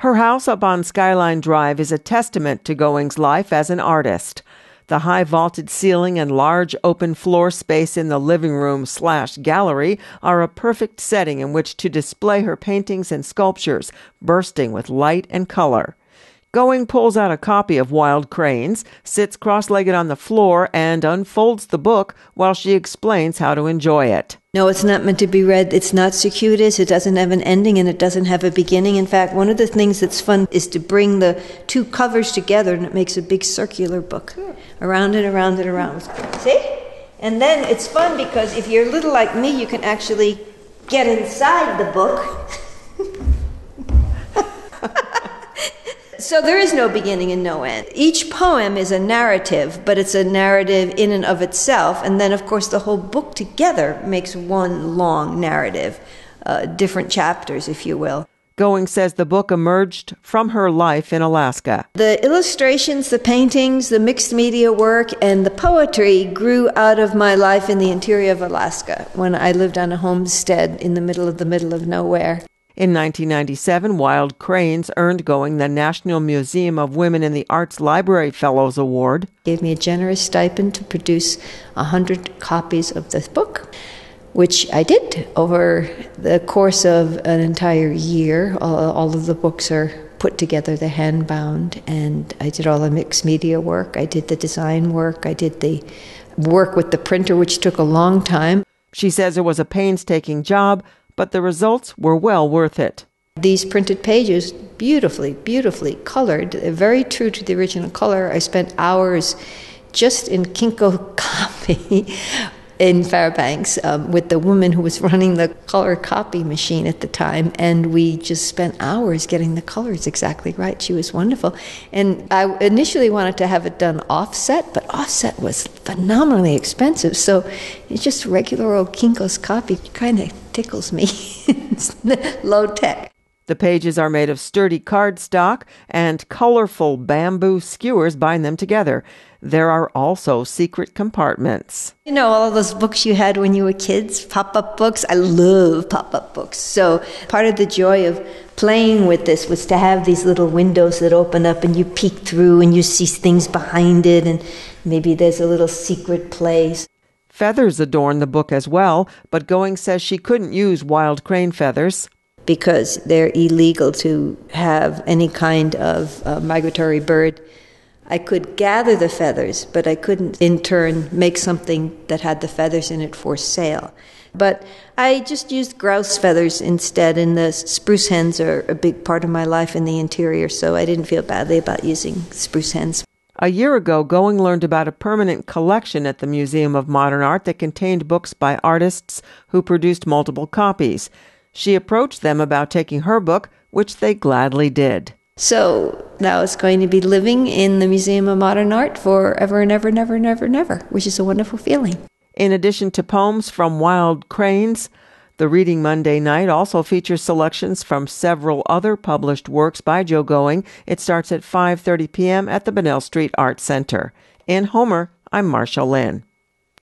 Her house up on Skyline Drive is a testament to Going's life as an artist. The high vaulted ceiling and large open floor space in the living room/gallery are a perfect setting in which to display her paintings and sculptures, bursting with light and color. Going pulls out a copy of Wild Cranes, sits cross-legged on the floor, and unfolds the book while she explains how to enjoy it. No, it's not meant to be read. It's not circuitous. It doesn't have an ending, and it doesn't have a beginning. In fact, one of the things that's fun is to bring the two covers together, and it makes a big circular book. Around and around and around. See? And then it's fun because if you're little like me, you can actually get inside the book. So there is no beginning and no end. Each poem is a narrative, but it's a narrative in and of itself. And then, of course, the whole book together makes one long narrative, different chapters, if you will. Going says the book emerged from her life in Alaska. The illustrations, the paintings, the mixed media work, and the poetry grew out of my life in the interior of Alaska when I lived on a homestead in the middle of nowhere. In 1997, Wild Cranes earned Going the National Museum of Women in the Arts Library Fellows Award. Gave me a generous stipend to produce 100 copies of this book, which I did over the course of an entire year. All of the books are put together, they're hand-bound, and I did all the mixed media work. I did the design work. I did the work with the printer, which took a long time. She says it was a painstaking job, but the results were well worth it. These printed pages, beautifully, beautifully colored, very true to the original color. I spent hours just in Kinko copy in Fairbanks with the woman who was running the color copy machine at the time, and we just spent hours getting the colors exactly right. She was wonderful. And I initially wanted to have it done offset, but offset was phenomenally expensive, so it's just regular old Kinko's copy. Kind of tickles me. It's low tech. The pages are made of sturdy cardstock, and colorful bamboo skewers bind them together. There are also secret compartments. You know, all of those books you had when you were kids, pop-up books? I love pop-up books. So part of the joy of playing with this was to have these little windows that open up and you peek through and you see things behind it, and maybe there's a little secret place. Feathers adorn the book as well, but Going says she couldn't use wild crane feathers because they're illegal to have any kind of migratory bird. I could gather the feathers, but I couldn't in turn make something that had the feathers in it for sale. But I just used grouse feathers instead, and the spruce hens are a big part of my life in the interior, so I didn't feel badly about using spruce hens. A year ago, Going learned about a permanent collection at the Museum of Modern Art that contained books by artists who produced multiple copies. She approached them about taking her book, which they gladly did. So now it's going to be living in the Museum of Modern Art forever and ever and ever and ever and ever, which is a wonderful feeling. In addition to poems from Wild Cranes, the Reading Monday night also features selections from several other published works by Jo Going. It starts at 5:30 p.m. at the Bunnell Street Art Center. In Homer, I'm Marcia Lynn.